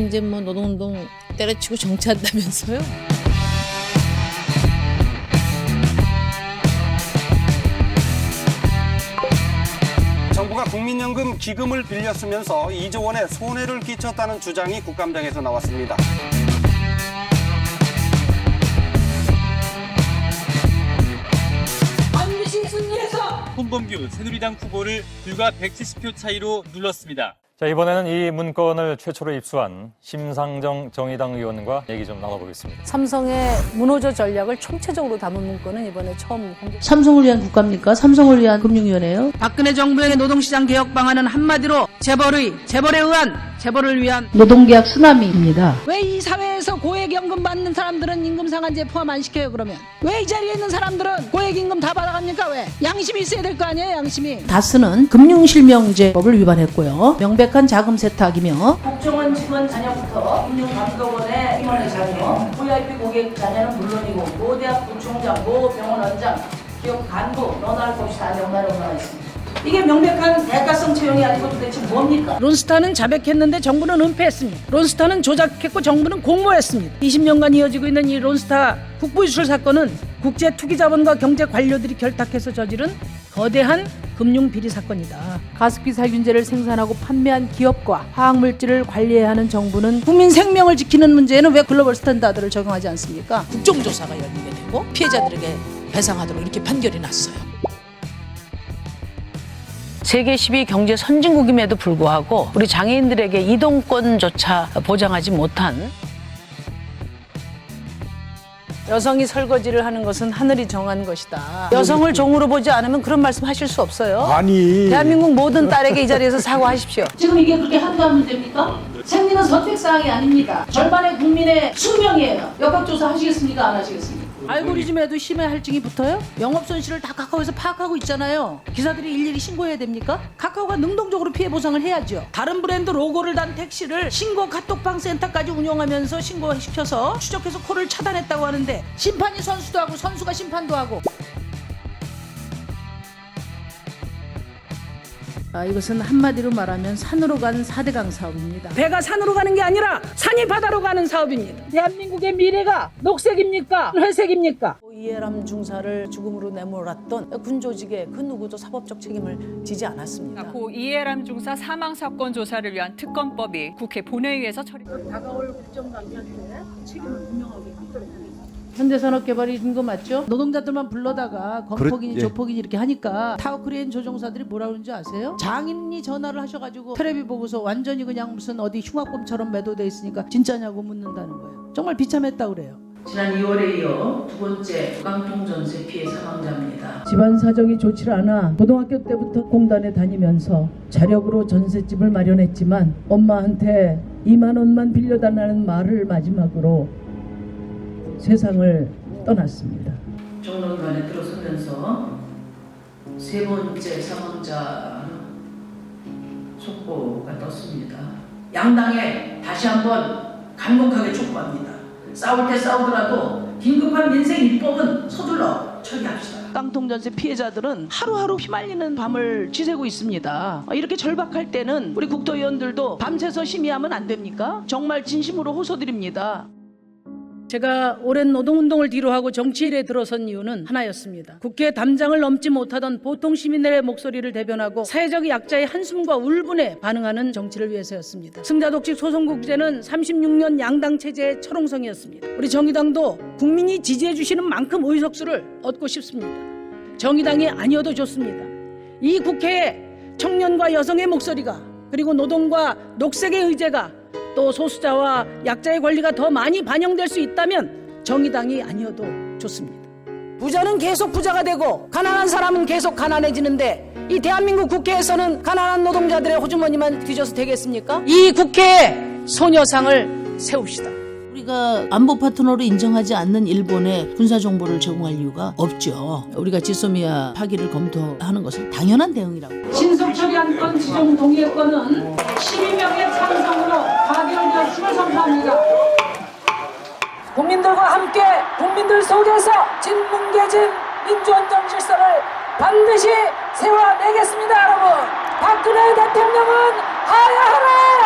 지금 이제 뭐 노동운동 때려치고 정치한다면서요? 정부가 국민연금 기금을 빌렸으면서 2조 원의 손해를 끼쳤다는 주장이 국감장에서 나왔습니다. 반드시 승리해서 홍범규 새누리당 후보를 불과 170표 차이로 눌렀습니다. 자, 이번에는 이 문건을 최초로 입수한 심상정 정의당 의원과 얘기 좀 나눠보겠습니다. 삼성의 문호조 전략을 총체적으로 담은 문건은 이번에 처음 공개. 삼성을 위한 국가입니까? 삼성을 위한 금융위원회요? 박근혜 정부의 노동시장 개혁 방안은 한마디로 재벌에 의한 재벌을 위한 노동계약 쓰나미입니다. 왜 이 사회에서 고액연금 받는 사람들은 임금 상한제 포함 안 시켜요 그러면? 왜 이 자리에 있는 사람들은 고액임금 다 받아갑니까 왜? 양심이 있어야 될 거 아니에요 양심이. 다스는 금융실명제법을 위반했고요. 명백한 자금 세탁이며 국정원 직원 자녀부터 금융감독원의 임원의 자녀, VIP 고객 자녀는 물론이고 모 대학 부총장, 모 병원 원장, 기업 간부, 너나 할 것이 다 명단에 올라가 있습니다. 이게 명백한 대가성 채용이 아니고 도대체 뭡니까? 론스타는 자백했는데 정부는 은폐했습니다. 론스타는 조작했고 정부는 공모했습니다. 20년간 이어지고 있는 이 론스타 국부유출 사건은 국제투기자본과 경제 관료들이 결탁해서 저지른 거대한 금융비리 사건이다. 가습기 살균제를 생산하고 판매한 기업과 화학물질을 관리해야 하는 정부는 국민 생명을 지키는 문제에는 왜 글로벌 스탠다드를 적용하지 않습니까? 국정조사가 열리게 되고 피해자들에게 배상하도록 이렇게 판결이 났어요. 세계 10위 경제 선진국임에도 불구하고 우리 장애인들에게 이동권조차 보장하지 못한 여성이 설거지를 하는 것은 하늘이 정한 것이다. 여성을 종으로 보지 않으면 그런 말씀 하실 수 없어요. 아니 대한민국 모든 딸에게 이 자리에서 사과하십시오. 지금 이게 그렇게 한가한 문제입니까? 생리는 선택사항이 아닙니다. 절반의 국민의 숙명이에요. 역학조사 하시겠습니까? 안 하시겠습니까? 알고리즘에도 심해 할증이 붙어요? 영업 손실을 다 카카오에서 파악하고 있잖아요. 기사들이 일일이 신고해야 됩니까? 카카오가 능동적으로 피해 보상을 해야죠. 다른 브랜드 로고를 단 택시를 신고 카톡방 센터까지 운영하면서 신고시켜서 추적해서 콜을 차단했다고 하는데 심판이 선수도 하고 선수가 심판도 하고. 이것은 한마디로 말하면 산으로 간 4대강 사업입니다. 배가 산으로 가는 게 아니라 산이 바다로 가는 사업입니다. 대한민국의 미래가 녹색입니까? 회색입니까? 이해람 중사를 죽음으로 내몰았던 군 조직에 그 누구도 사법적 책임을 지지 않았습니다. 고 이해람 중사 사망 사건 조사를 위한 특검법이 국회 본회의에서 처리. 다가올 국정감사 때 책임을 분명하게 갖도록 하겠습니다. 현대산업개발이 있는 거 맞죠? 노동자들만 불러다가 건폭이니 조폭이니 이렇게 하니까 타워크레인 조종사들이 뭐라 그러는지 아세요? 장인이 전화를 하셔가지고 텔레비 보고서 완전히 그냥 무슨 어디 흉악범처럼 매도돼 있으니까 진짜냐고 묻는다는 거예요. 정말 비참했다 그래요. 지난 2월에 이어 두 번째 깡통 전세 피해 사망자입니다. 집안 사정이 좋지 않아 고등학교 때부터 공단에 다니면서 자력으로 전셋집을 마련했지만 엄마한테 2만 원만 빌려달라는 말을 마지막으로 세상을 떠났습니다. 정론관에 들어서면서 세 번째 사망자 속보가 떴습니다. 양당에 다시 한번 간곡하게 촉구합니다. 싸울 때 싸우더라도 긴급한 민생 입법은 서둘러 처리합시다. 깡통전세 피해자들은 하루하루 휘말리는 밤을 지새고 있습니다. 이렇게 절박할 때는 우리 국토위원들도 밤새서 심의하면 안 됩니까? 정말 진심으로 호소드립니다. 제가 오랜 노동운동을 뒤로하고 정치일에 들어선 이유는 하나였습니다. 국회 담장을 넘지 못하던 보통 시민들의 목소리를 대변하고 사회적 약자의 한숨과 울분에 반응하는 정치를 위해서였습니다. 승자독식 소송국제는 36년 양당 체제의 철옹성이었습니다. 우리 정의당도 국민이 지지해 주시는 만큼 의석수를 얻고 싶습니다. 정의당이 아니어도 좋습니다. 이 국회에 청년과 여성의 목소리가 그리고 노동과 녹색의 의제가 또 소수자와 약자의 권리가 더 많이 반영될 수 있다면 정의당이 아니어도 좋습니다. 부자는 계속 부자가 되고 가난한 사람은 계속 가난해지는데 이 대한민국 국회에서는 가난한 노동자들의 호주머니만 뒤져서 되겠습니까? 이 국회에 소녀상을 세웁시다. 우리가 안보 파트너로 인정하지 않는 일본에 군사 정보를 제공할 이유가 없죠. 우리가 지소미아 파기를 검토하는 것은 당연한 대응이라고. 신속처리 안건 지정 동의의 건은 12명의 찬성으로 가결되었음을 선포합니다. 국민들과 함께 국민들 속에서 진뭉개진 민주헌정 질서를 반드시 세워내겠습니다. 여러분, 박근혜 대통령은 하야하라!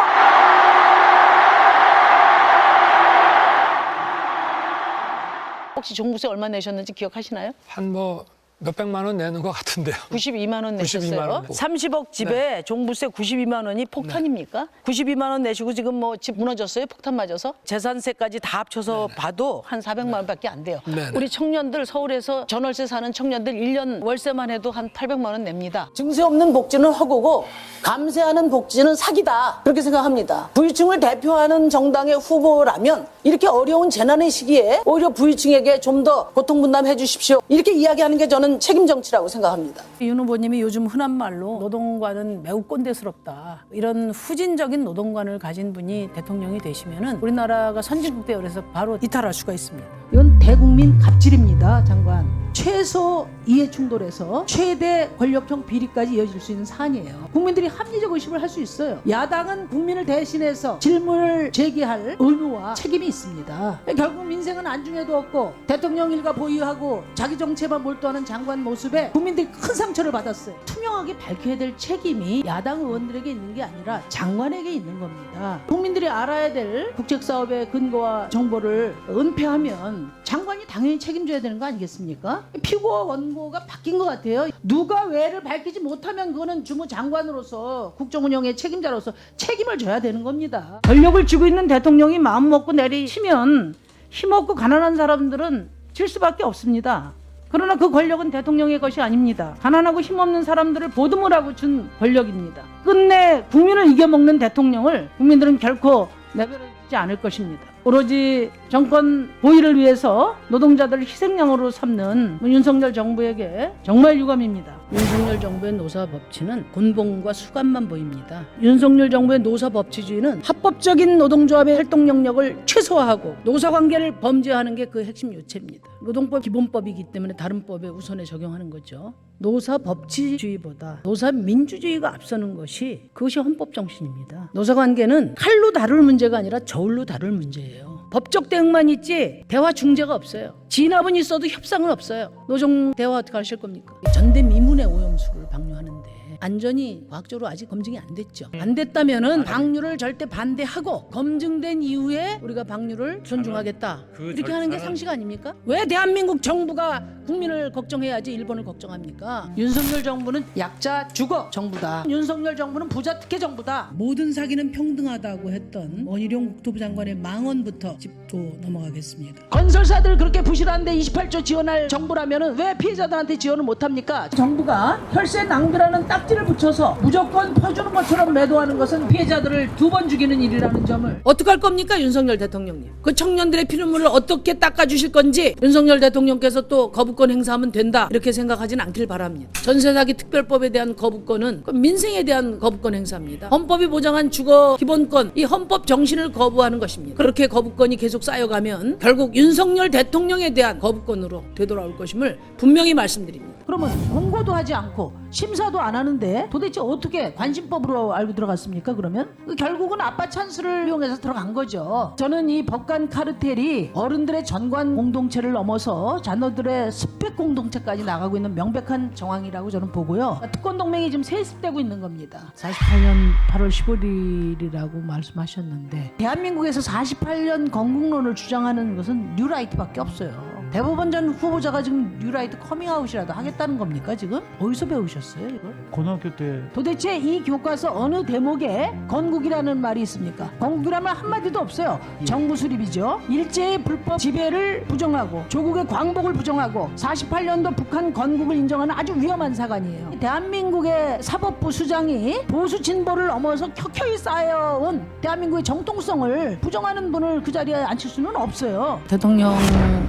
혹시 종부세 얼마 내셨는지 기억하시나요? 한 뭐 몇백만 원 내는 것 같은데요. 92만 원 92만 내셨어요. 원. 30억 집에 종부세 92만 원이 폭탄입니까? 92만 원 내시고 지금 뭐 집 무너졌어요? 폭탄 맞아서? 재산세까지 다 합쳐서 봐도 한 400만 원밖에 안 돼요. 네네. 우리 청년들 서울에서 전월세 사는 청년들 1년 월세만 해도 한 800만 원 냅니다. 증세 없는 복지는 허구고 감세하는 복지는 사기다. 그렇게 생각합니다. 부유층을 대표하는 정당의 후보라면 이렇게 어려운 재난의 시기에 오히려 부유층에게 좀 더 고통 분담해 주십시오. 이렇게 이야기하는 게 저는 책임 정치라고 생각합니다. 윤 후보님이 요즘 흔한 말로 노동관은 매우 꼰대스럽다. 이런 후진적인 노동관을 가진 분이 대통령이 되시면은 우리나라가 선진국 대열에서 바로 이탈할 수가 있습니다. 이건 대국민 갑질입니다, 장관. 최소 이해 충돌에서 최대 권력형 비리까지 이어질 수 있는 사안이에요. 국민들이 합리적 의심을 할 수 있어요. 야당은 국민을 대신해서 질문을 제기할 의무와 책임이 있습니다. 결국 민생은 안중에도 없고 대통령 일가 보유하고 자기 정체만 몰두하는 장관 모습에 국민들이 큰 상처를 받았어요. 투명하게 밝혀야 될 책임이 야당 의원들에게 있는 게 아니라 장관에게 있는 겁니다. 국민들이 알아야 될 국책사업의 근거와 정보를 은폐하면 장관이 당연히 책임져야 되는 거 아니겠습니까? 피고와 원고가 바뀐 것 같아요. 누가 왜를 밝히지 못하면 그거는 주무 장관으로서 국정운영의 책임자로서 책임을 져야 되는 겁니다. 권력을 쥐고 있는 대통령이 마음 먹고 내리치면 힘없고 가난한 사람들은 질 수밖에 없습니다. 그러나 그 권력은 대통령의 것이 아닙니다. 가난하고 힘없는 사람들을 보듬으라고 준 권력입니다. 끝내 국민을 이겨먹는 대통령을 국민들은 결코 내버려두지 않을 것입니다. 오로지 정권 보위를 위해서 노동자들을 희생양으로 삼는 윤석열 정부에게 정말 유감입니다. 윤석열 정부의 노사법치는 곤봉과 수감만 보입니다. 윤석열 정부의 노사법치주의는 합법적인 노동조합의 활동 영역을 최소화하고 노사관계를 범죄하는 게 그 핵심 요체입니다. 노동법 기본법이기 때문에 다른 법에 우선에 적용하는 거죠. 노사법치주의보다 노사민주주의가 앞서는 것이 그것이 헌법 정신입니다. 노사관계는 칼로 다룰 문제가 아니라 저울로 다룰 문제예요. 법적 대응만 있지 대화 중재가 없어요. 진압은 있어도 협상은 없어요. 노정 대화 어떻게 하실 겁니까? 전대미문의 오염수를 방류하는데 안전이 과학적으로 아직 검증이 안 됐죠. 안 됐다면은 방류를 절대 반대하고 검증된 이후에 우리가 방류를 존중하겠다. 이렇게 하는 게 상식 아닙니까? 왜 대한민국 정부가 국민을 걱정해야지 일본을 걱정합니까? 윤석열 정부는 약자 주거 정부다. 윤석열 정부는 부자 특혜 정부다. 모든 사기는 평등하다고 했던 원희룡 국토부 장관의 망언부터 짚고 넘어가겠습니다. 건설사들 그렇게 부실한데 28조 지원할 정부라면은 왜 피해자들한테 지원을 못합니까? 정부가 혈세 낭비라는 딱지를 붙여서 무조건 퍼주는 것처럼 매도하는 것은 피해자들을 두 번 죽이는 일이라는 점을 어떡할 겁니까, 윤석열 대통령님? 그 청년들의 피눈물을 어떻게 닦아주실 건지 윤석열 대통령께서 또 거부권 행사하면 된다 이렇게 생각하진 않길 바랍니다. 전세사기 특별법에 대한 거부권은 민생에 대한 거부권 행사입니다. 헌법이 보장한 주거 기본권, 이 헌법 정신을 거부하는 것입니다. 그렇게 거부권이 계속 쌓여가면 결국 윤석열 대통령에 대한 거부권으로 되돌아올 것임을 분명히 말씀드립니다. 그러면 공고도 하지 않고 심사도 안 하는데 도대체 어떻게 관심법으로 알고 들어갔습니까? 그러면 결국은 아빠 찬스를 이용해서 들어간 거죠. 저는 이 법관 카르텔이 어른들의 전관 공동체를 넘어서 자녀들의 습백 공동체까지 나가고 있는 명백한 정황이라고 저는 보고요. 특권 동맹이 지금 세습되고 있는 겁니다. 48년 8월 15일이라고 말씀하셨는데 대한민국에서 48년 건국론을 주장하는 것은 뉴라이트밖에 없어요. 대법원 전 후보자가 지금 뉴라이트 커밍아웃이라도 하겠다는 겁니까 지금? 어디서 배우셨어요 이걸? 고등학교 때. 도대체 이 교과서 어느 대목에 건국이라는 말이 있습니까? 건국이라면 한마디도 없어요. 정부 수립이죠. 일제의 불법 지배를 부정하고 조국의 광복을 부정하고 48년도 북한 건국을 인정하는 아주 위험한 사관이에요. 대한민국의 사법부 수장이 보수 진보를 넘어서 켜켜이 쌓여온 대한민국의 정통성을 부정하는 분을 그 자리에 앉힐 수는 없어요. 대통령실에서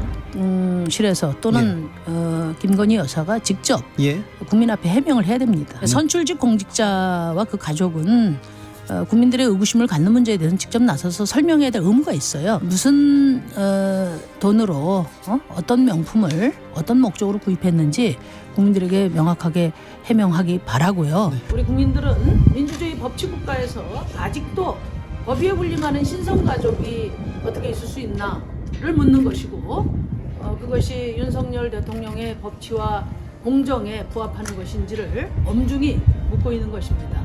또는 김건희 여사가 직접 국민 앞에 해명을 해야 됩니다. 선출직 공직자와 그 가족은 국민들의 의구심을 갖는 문제에 대해서는 직접 나서서 설명해야 될 의무가 있어요. 무슨 돈으로 어떤 명품을 어떤 목적으로 구입했는지 국민들에게 명확하게 해명하기 바라고요. 우리 국민들은 민주주의 법치국가에서 아직도 법위에 군림하는 신성가족이 어떻게 있을 수 있나를 묻는 것이고 그것이 윤석열 대통령의 법치와 공정에 부합하는 것인지를 엄중히 묻고 있는 것입니다.